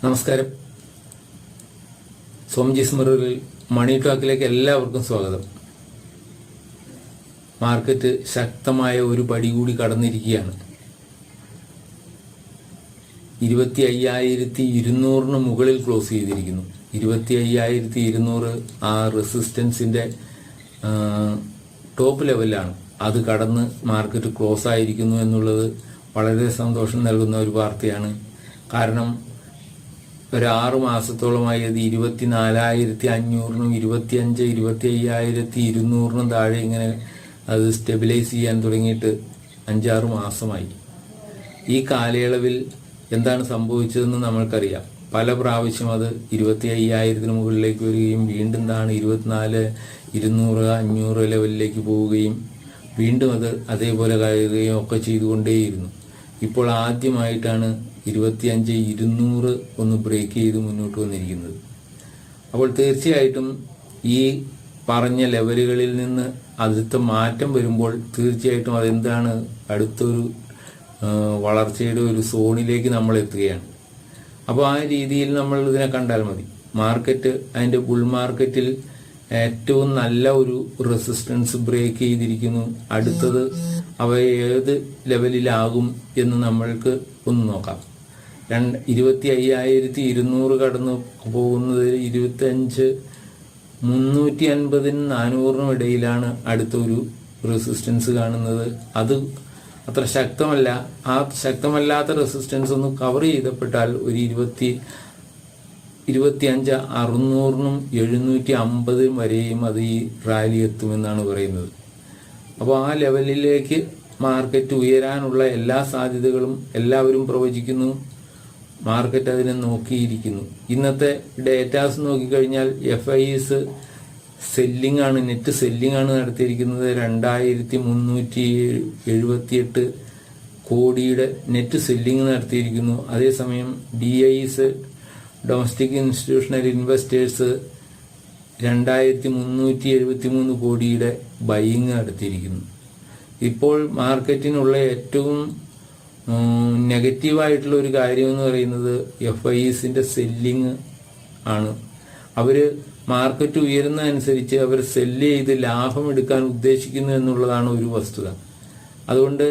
നമസ്കാരം. സോംജിസ് മിററിൽ മണി ടോക്കിലേക്ക് എല്ലാവർക്കും സ്വാഗതം. മാർക്കറ്റ് ശക്തമായ ഒരു പടി കൂടി കടന്നിരിക്കുകയാണ്. 25,200 മുകളിൽ ക്ലോസ് ചെയ്തിരിക്കുന്നു. 25,200 ആ റെസിസ്റ്റൻസിന്റെ ടോപ്പ് ലെവലാണ്. അത് കടന്ന് മാർക്കറ്റ് ക്ലോസ് ആയിരിക്കുന്നു എന്നുള്ളത് വളരെ സന്തോഷം നൽകുന്ന ഒരു വാർത്തയാണ്. കാരണം ഒരു 6 മാസത്തോളമായി അത് 24,500-നും 25,200-നും താഴെ ഇങ്ങനെ അത് സ്റ്റെബിലൈസ് ചെയ്യാൻ തുടങ്ങിയിട്ട് 5-6 മാസമായി. ഈ കാലയളവിൽ എന്താണ് സംഭവിച്ചതെന്ന് നമ്മൾക്കറിയാം. പല പ്രാവശ്യം അത് 25,000-ന് മുകളിലേക്ക് വരികയും വീണ്ടും 24,200-500 ലെവലിലേക്ക് പോവുകയും വീണ്ടും അത് അതേപോലെ കയറുകയും ഒക്കെ ചെയ്തുകൊണ്ടേയിരുന്നു. ഇപ്പോൾ ആദ്യമായിട്ടാണ് 25,200 ഒന്ന് ബ്രേക്ക് ചെയ്ത് മുന്നോട്ട് വന്നിരിക്കുന്നത്. അപ്പോൾ തീർച്ചയായിട്ടും ഈ പറഞ്ഞ ലെവലുകളിൽ നിന്ന് അടുത്ത മാറ്റം വരുമ്പോൾ തീർച്ചയായിട്ടും അതെന്താണ്, അടുത്തൊരു വളർച്ചയുടെ ഒരു സോണിലേക്ക് നമ്മൾ എത്തുകയാണ്. അപ്പോൾ ആ രീതിയിൽ നമ്മൾ ഇതിനെ കണ്ടാൽ മതി. മാർക്കറ്റ് അതിൻ്റെ ബുൾ മാർക്കറ്റിൽ ഏറ്റവും നല്ല ഒരു റെസിസ്റ്റൻസ് ബ്രേക്ക് ചെയ്തിരിക്കുന്നു. അടുത്തത് അവ ഏത് ലെവലിലാകും എന്ന് നമ്മൾക്ക് ഒന്ന് നോക്കാം. 25,200 കടന്നു പോകുന്നത് 25,350-400 ഇടയിലാണ് അടുത്തൊരു റെസിസ്റ്റൻസ് കാണുന്നത്. അത് അത്ര ശക്തമല്ല. ആ ശക്തമല്ലാത്ത റെസിസ്റ്റൻസ് ഒന്ന് കവർ ചെയ്തപ്പെട്ടാൽ ഒരു 25,600-നും 750 വരെയും അത് ഈ റാലി എത്തുമെന്നാണ് പറയുന്നത്. അപ്പോൾ ആ ലെവലിലേക്ക് മാർക്കറ്റ് ഉയരാനുള്ള എല്ലാ സാധ്യതകളും എല്ലാവരും പ്രവചിക്കുന്നു. മാർക്കറ്റ് അതിനെ നോക്കിയിരിക്കുന്നു. ഇന്നത്തെ ഡേറ്റാസ് നോക്കിക്കഴിഞ്ഞാൽ FIs സെല്ലിംഗ് ആണ്, നെറ്റ് സെല്ലിംഗ് ആണ് നടത്തിയിരിക്കുന്നത്. 2,378 കോടിയുടെ നെറ്റ് സെല്ലിംഗ് നടത്തിയിരിക്കുന്നു. അതേസമയം DIs ഡൊമസ്റ്റിക് ഇൻസ്റ്റിറ്റ്യൂഷണൽ ഇൻവെസ്റ്റേഴ്സ് 2,373 കോടിയുടെ ബൈയിങ് നടത്തിയിരിക്കുന്നു. ഇപ്പോൾ മാർക്കറ്റിനുള്ള ഏറ്റവും നെഗറ്റീവായിട്ടുള്ള ഒരു കാര്യം എന്ന് പറയുന്നത് FIസിന്റെ സെല്ലിങ് ആണ്. അവര് മാർക്കറ്റ് ഉയരുന്നതനുസരിച്ച് അവർ സെല്ല് ചെയ്ത് ലാഭം എടുക്കാൻ ഉദ്ദേശിക്കുന്നു എന്നുള്ളതാണ് ഒരു വസ്തുത. അതുകൊണ്ട്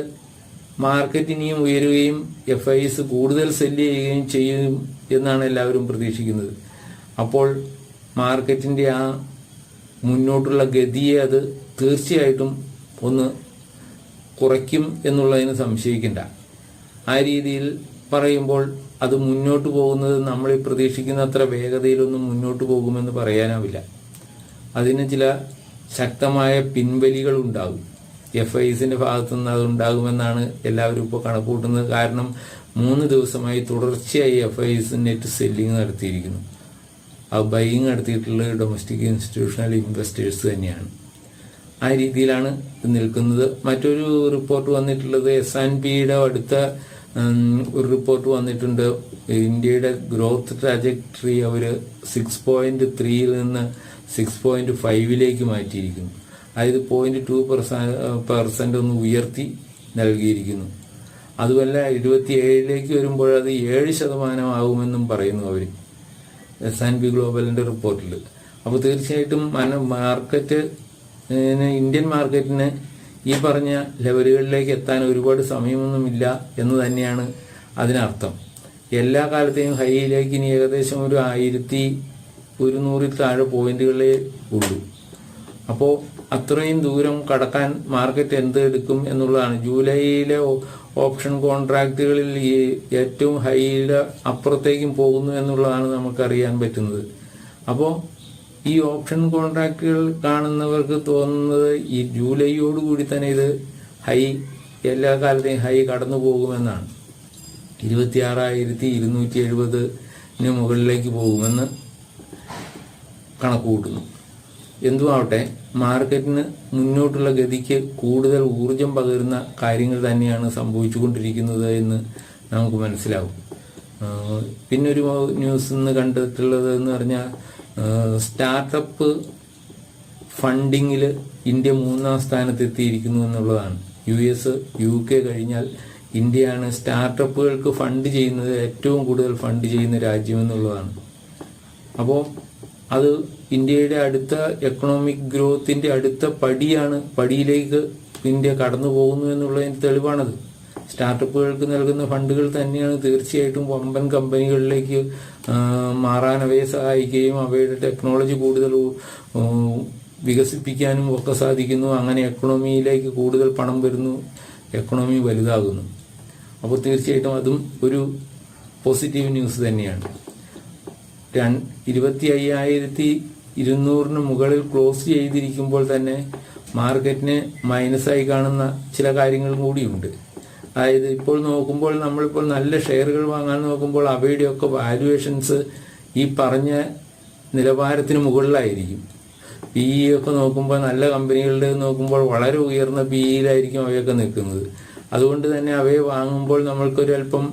മാർക്കറ്റ് ഇനിയും ഉയരുകയും FIs കൂടുതൽ സെല്ല് ചെയ്യുകയും ചെയ്യും എന്നാണ് എല്ലാവരും പ്രതീക്ഷിക്കുന്നത്. അപ്പോൾ മാർക്കറ്റിന്റെ ആ മുന്നോട്ടുള്ള ഗതിയെ അത് തീർച്ചയായിട്ടും ഒന്ന് കുറയ്ക്കും എന്നുള്ളതിന് സംശയിക്കേണ്ട. ആ രീതിയിൽ പറയുമ്പോൾ അത് മുന്നോട്ട് പോകുന്നത് നമ്മൾ പ്രതീക്ഷിക്കുന്ന അത്ര വേഗതയിലൊന്നും മുന്നോട്ട് പോകുമെന്ന് പറയാനാവില്ല. അതിന് ചില ശക്തമായ പിൻവലികൾ ഉണ്ടാകും. FIസിന്റെ ഭാഗത്തുനിന്ന് അതുണ്ടാകുമെന്നാണ് എല്ലാവരും ഇപ്പോൾ കണക്കൂട്ടുന്നത്. കാരണം 3 ദിവസമായി തുടർച്ചയായി FIs നെറ്റ് സെല്ലിംഗ് നടത്തിയിരിക്കുന്നു. ആ ബൈയിങ് നടത്തിയിട്ടുള്ളത് ഡൊമസ്റ്റിക് ഇൻസ്റ്റിറ്റ്യൂഷണൽ ഇൻവെസ്റ്റേഴ്സ് തന്നെയാണ്. ആ രീതിയിലാണ് നിൽക്കുന്നത്. മറ്റൊരു റിപ്പോർട്ട് വന്നിട്ടുള്ളത് S&Pയുടെ അടുത്ത ഒരു റിപ്പോർട്ട് വന്നിട്ടുണ്ട്. ഇന്ത്യയുടെ ഗ്രോത്ത് ട്രാജക്ടറി അവർ 6.3-ൽ നിന്ന് 6.5-ലേക്ക് മാറ്റിയിരിക്കുന്നു. അതായത് 0.2% ഒന്ന് ഉയർത്തി നൽകിയിരിക്കുന്നു. അതുമല്ല 27-ലേക്ക് വരുമ്പോൾ അത് 7% ആകുമെന്നും പറയുന്നു അവർ S&P ഗ്ലോബലിന്റെ റിപ്പോർട്ടിൽ. അപ്പോൾ തീർച്ചയായിട്ടും മാർക്കറ്റ് ഇന്ത്യൻ മാർക്കറ്റിന് ഈ പറഞ്ഞ ലെവലുകളിലേക്ക് എത്താൻ ഒരുപാട് സമയമൊന്നുമില്ല എന്ന് തന്നെയാണ് അതിനർത്ഥം. എല്ലാ കാലത്തെയും ഹൈയിലേക്ക് ഇനി ഏകദേശം ഒരു 1,100 താഴെ പോയിന്റുകളേ ഉള്ളൂ. അപ്പോൾ അത്രയും ദൂരം കടക്കാൻ മാർക്കറ്റ് എന്ത് എടുക്കും എന്നുള്ളതാണ്. ജൂലൈയിലെ ഓപ്ഷൻ കോൺട്രാക്റ്റുകളിൽ ഈ ഏറ്റവും ഹൈയുടെ അപ്പുറത്തേക്കും പോകുന്നു എന്നുള്ളതാണ് നമുക്കറിയാൻ പറ്റുന്നത്. അപ്പോൾ ഈ ഓപ്ഷൻ കോൺട്രാക്റ്റുകൾ കാണുന്നവർക്ക് തോന്നുന്നത് ഈ ജൂലൈയോടുകൂടി തന്നെ ഇത് ഹൈ, എല്ലാ കാലത്തെയും ഹൈ കടന്നു പോകുമെന്നാണ്. 26,270-ന് മുകളിലേക്ക് പോകുമെന്ന് കണക്കുകൂട്ടുന്നു. എന്തുമാവട്ടെ, മാർക്കറ്റിന് മുന്നോട്ടുള്ള ഗതിക്ക് കൂടുതൽ ഊർജം പകരുന്ന കാര്യങ്ങൾ തന്നെയാണ് സംഭവിച്ചുകൊണ്ടിരിക്കുന്നത് എന്ന് നമുക്ക് മനസ്സിലാവും. പിന്നൊരു ന്യൂസ് ഇന്ന് കണ്ടിട്ടുള്ളത് എന്ന് പറഞ്ഞാൽ സ്റ്റാർട്ടപ്പ് ഫണ്ടിങ്ങിൽ ഇന്ത്യ 3-ാം സ്ഥാനത്തെത്തിയിരിക്കുന്നു എന്നുള്ളതാണ്. US UK കഴിഞ്ഞാൽ ഇന്ത്യയാണ് സ്റ്റാർട്ടപ്പുകൾക്ക് ഫണ്ട് ചെയ്യുന്നത്, ഏറ്റവും കൂടുതൽ ഫണ്ട് ചെയ്യുന്ന രാജ്യം എന്നുള്ളതാണ്. അപ്പോൾ അത് ഇന്ത്യയുടെ അടുത്ത എക്കണോമിക് ഗ്രോത്തിൻ്റെ അടുത്ത പടിയിലേക്ക് ഇന്ത്യ കടന്നു പോകുന്നു എന്നുള്ളതിന് തെളിവാണത്. സ്റ്റാർട്ടപ്പുകൾക്ക് നൽകുന്ന ഫണ്ടുകൾ തന്നെയാണ് തീർച്ചയായിട്ടും വമ്പൻ കമ്പനികളിലേക്ക് മാറാൻ അവയെ സഹായിക്കുകയും അവയുടെ ടെക്നോളജി കൂടുതൽ വികസിപ്പിക്കാനും ഒക്കെ സാധിക്കുന്നു. അങ്ങനെ എക്കണോമിയിലേക്ക് കൂടുതൽ പണം വരുന്നു, എക്കണോമി വലുതാകുന്നു. അപ്പോൾ തീർച്ചയായിട്ടും അതും ഒരു പോസിറ്റീവ് ന്യൂസ് തന്നെയാണ്. 25,200 മുകളിൽ ക്ലോസ് ചെയ്തിരിക്കുമ്പോൾ തന്നെ മാർക്കറ്റിന് മൈനസായി കാണുന്ന ചില കാര്യങ്ങളും കൂടിയുണ്ട്. അതായത് ഇപ്പോൾ നോക്കുമ്പോൾ നമ്മളിപ്പോൾ നല്ല ഷെയറുകൾ വാങ്ങാൻ നോക്കുമ്പോൾ അവയുടെയൊക്കെ വാല്യുവേഷൻസ് ഈ പറഞ്ഞ നിലവാരത്തിന് മുകളിലായിരിക്കും. PE ഒക്കെ നോക്കുമ്പോൾ നല്ല കമ്പനികളുടെ നോക്കുമ്പോൾ വളരെ ഉയർന്ന PEയിലായിരിക്കും അവയൊക്കെ നിൽക്കുന്നത്. അതുകൊണ്ട് തന്നെ അവയെ വാങ്ങുമ്പോൾ നമ്മൾക്കൊരു അല്പം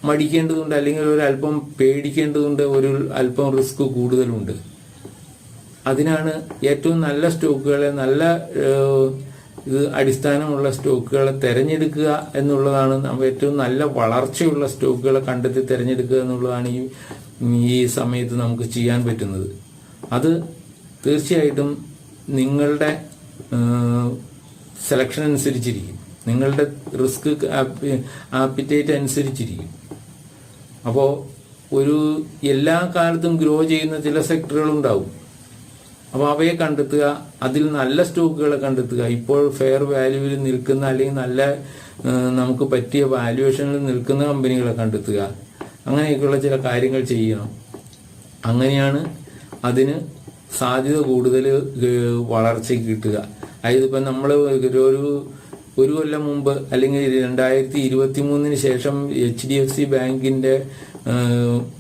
മടിക്കേണ്ടതുണ്ട്, അല്ലെങ്കിൽ ഒരു അല്പം പേടിക്കേണ്ടതുണ്ട്, ഒരു അല്പം റിസ്ക് കൂടുതലുണ്ട്. അതിനാണ് ഏറ്റവും നല്ല സ്റ്റോക്കുകളെ, നല്ല അടിസ്ഥാനമുള്ള സ്റ്റോക്കുകളെ തിരഞ്ഞെടുക്കുക എന്നുള്ളതാണ്. നമ്മൾ ഏറ്റവും നല്ല വളർച്ചയുള്ള സ്റ്റോക്കുകളെ കണ്ടെത്തി തിരഞ്ഞെടുക്കുക എന്നുള്ളതാണ് ഈ സമയത്ത് നമുക്ക് ചെയ്യാൻ പറ്റുന്നത്. അത് തീർച്ചയായിട്ടും നിങ്ങളുടെ സെലക്ഷൻ അനുസരിച്ചിരിക്കും, നിങ്ങളുടെ റിസ്ക് ആപ്പിറ്റേറ്റ് അനുസരിച്ചിരിക്കും. അപ്പോൾ എല്ലാ കാലത്തും ഗ്രോ ചെയ്യുന്ന ചില സെക്ടറുകളുണ്ടാവും. അപ്പോൾ അവയെ കണ്ടെത്തുക, അതിൽ നല്ല സ്റ്റോക്കുകളെ കണ്ടെത്തുക, ഇപ്പോൾ ഫെയർ വാല്യൂവിൽ നിൽക്കുന്ന അല്ലെങ്കിൽ നല്ല നമുക്ക് പറ്റിയ വാല്യുവേഷനിൽ നിൽക്കുന്ന കമ്പനികളെ കണ്ടെത്തുക. അങ്ങനെയൊക്കെയുള്ള ചില കാര്യങ്ങൾ ചെയ്യണം. അങ്ങനെയാണ് അതിന് സാധ്യത കൂടുതൽ വളർച്ചയ്ക്ക് കിട്ടുക. അതായത് ഇപ്പം നമ്മൾ ഒരു കൊല്ലം മുമ്പ് അല്ലെങ്കിൽ 2023 ശേഷം HDFC ബാങ്കിന്റെ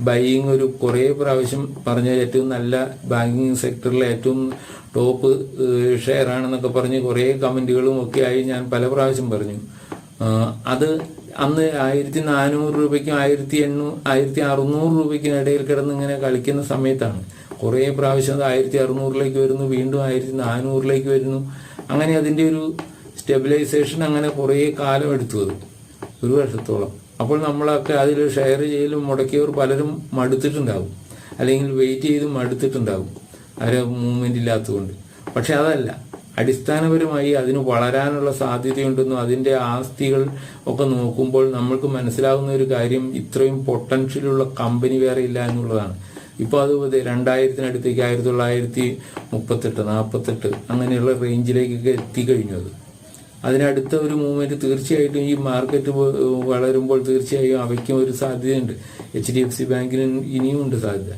ബൈയിങ് ഒരു കുറേ പ്രാവശ്യം പറഞ്ഞ ഏറ്റവും നല്ല ബാങ്കിങ് സെക്ടറിലെ ഏറ്റവും ടോപ്പ് ഷെയർ ആണെന്നൊക്കെ പറഞ്ഞ് കുറേ കമന്റുകളും ഒക്കെ ആയി ഞാൻ പല പ്രാവശ്യം പറഞ്ഞു. അത് അന്ന് 1,400 രൂപയ്ക്കും 1,600 രൂപയ്ക്കും ഇടയിൽ കിടന്ന് ഇങ്ങനെ കളിക്കുന്ന സമയത്താണ്. കുറേ പ്രാവശ്യം അത് 1,600 വരുന്നു, വീണ്ടും 1,400 വരുന്നു. അങ്ങനെ അതിൻ്റെ ഒരു സ്റ്റെബിലൈസേഷൻ അങ്ങനെ കുറേ കാലം എടുത്തു, അത് 1 വർഷത്തോളം. അപ്പോൾ നമ്മളൊക്കെ അതിൽ ഷെയർ ചെയ്യലും മുടക്കിയവർ പലരും മടുത്തിട്ടുണ്ടാവും, അല്ലെങ്കിൽ വെയിറ്റ് ചെയ്ത് മടുത്തിട്ടുണ്ടാവും അവരെ മൂവ്മെന്റ് ഇല്ലാത്തതുകൊണ്ട്. പക്ഷെ അതല്ല, അടിസ്ഥാനപരമായി അതിന് വളരാനുള്ള സാധ്യതയുണ്ടെന്നും അതിൻ്റെ ആസ്തികൾ ഒക്കെ നോക്കുമ്പോൾ നമ്മൾക്ക് മനസ്സിലാകുന്ന ഒരു കാര്യം, ഇത്രയും പൊട്ടൻഷ്യലുള്ള കമ്പനി വേറെ ഇല്ല എന്നുള്ളതാണ്. ഇപ്പോൾ അത് 2000-അടുത്തേക്ക് 1938, 48 അങ്ങനെയുള്ള റേഞ്ചിലേക്കൊക്കെ എത്തിക്കഴിഞ്ഞു. അതിനടുത്ത ഒരു മൂവ്മെന്റ് തീർച്ചയായിട്ടും ഈ മാർക്കറ്റ് വളരുമ്പോൾ തീർച്ചയായും അവയ്ക്കും ഒരു സാധ്യതയുണ്ട്. HDFC ബാങ്കിന് ഇനിയും ഉണ്ട് സാധ്യത.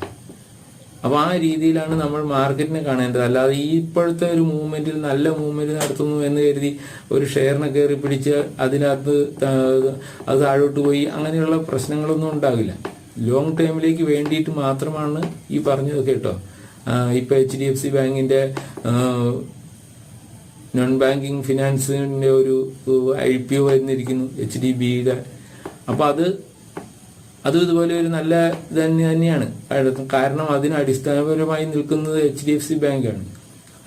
അപ്പോൾ ആ രീതിയിലാണ് നമ്മൾ മാർക്കറ്റിനെ കാണേണ്ടത്. അല്ലാതെ ഈ ഇപ്പോഴത്തെ ഒരു മൂവ്മെന്റിൽ നല്ല മൂവ്മെന്റ് നടത്തുന്നു എന്ന് കരുതി ഒരു ഷെയറിനെ കയറി പിടിച്ച് അതിനകത്ത് അത് താഴോട്ട് പോയി അങ്ങനെയുള്ള പ്രശ്നങ്ങളൊന്നും ഉണ്ടാകില്ല. ലോങ് ടൈമിലേക്ക് വേണ്ടിയിട്ട് മാത്രമാണ് ഈ പറഞ്ഞത് കേട്ടോ. ഇപ്പൊ HDFC ബാങ്കിന്റെ നോൺ ബാങ്കിങ് ഫിനാൻസിന്റെ ഒരു IPO വന്നിരിക്കുന്നു, HDBയുടെ. അപ്പൊ അത് ഇതുപോലെ ഒരു നല്ല തന്നെയാണ്. കാരണം അതിന് അടിസ്ഥാനപരമായി നിൽക്കുന്നത് HDFC ബാങ്കാണ്.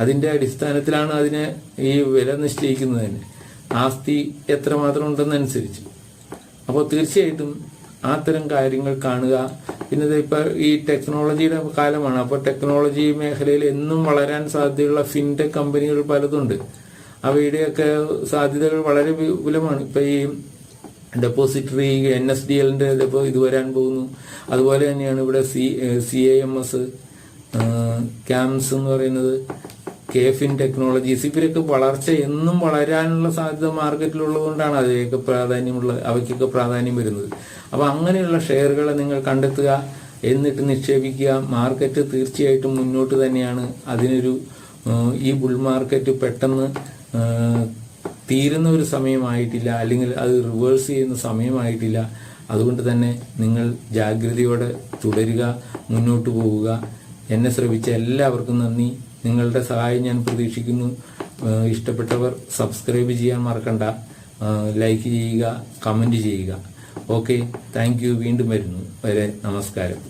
അതിന്റെ അടിസ്ഥാനത്തിലാണ് അതിനെ ഈ വില നിശ്ചയിക്കുന്നത് തന്നെ, ആസ്തി എത്രമാത്രം ഉണ്ടെന്നനുസരിച്ച്. അപ്പോൾ തീർച്ചയായിട്ടും അത്തരം കാര്യങ്ങൾ കാണുക. പിന്നെ ഇപ്പൊ ഈ ടെക്നോളജിയുടെ കാലമാണ്. അപ്പോൾ ടെക്നോളജി മേഖലയിൽ എന്നും വളരാൻ സാധ്യതയുള്ള ഫിൻടെക് കമ്പനികൾ പലതുണ്ട്. അവയുടെയൊക്കെ സാധ്യതകൾ വളരെ വിപുലമാണ്. ഇപ്പൊ ഈ ഡെപ്പോസിറ്ററി NSDLന്റെ ഇത് വരാൻ പോകുന്നു. അതുപോലെ തന്നെയാണ് ഇവിടെ CAMS, CAMS എന്ന് പറയുന്നത്, KFin ടെക്നോളജീസ്. ഇവരൊക്കെ വളർച്ച എന്നും വളരാനുള്ള സാധ്യത മാർക്കറ്റിലുള്ളതുകൊണ്ടാണ് അവയ്ക്കൊക്കെ പ്രാധാന്യം വരുന്നത്. അപ്പൊ അങ്ങനെയുള്ള ഷെയറുകളെ നിങ്ങൾ കണ്ടെത്തുക, എന്നിട്ട് നിക്ഷേപിക്കുക. മാർക്കറ്റ് തീർച്ചയായിട്ടും മുന്നോട്ട് തന്നെയാണ്. ഈ ബുൾ മാർക്കറ്റ് പെട്ടെന്ന് തീരുന്ന ഒരു സമയമായിട്ടില്ല, അല്ലെങ്കിൽ അത് റിവേഴ്സ് ചെയ്യുന്ന സമയമായിട്ടില്ല. അതുകൊണ്ട് തന്നെ നിങ്ങൾ ജാഗ്രതയോടെ തുടരുക, മുന്നോട്ട് പോവുക. എന്നെ ശ്രവിച്ച എല്ലാവർക്കും നന്ദി. നിങ്ങളുടെ സഹായം ഞാൻ പ്രതീക്ഷിക്കുന്നു. ഇഷ്ടപ്പെട്ടവർ സബ്സ്ക്രൈബ് ചെയ്യാൻ മറക്കണ്ട, ലൈക്ക് ചെയ്യുക, കമന്റ് ചെയ്യുക. Okay, thank you. വീണ്ടും വരുന്നു വരെ നമസ്കാരം.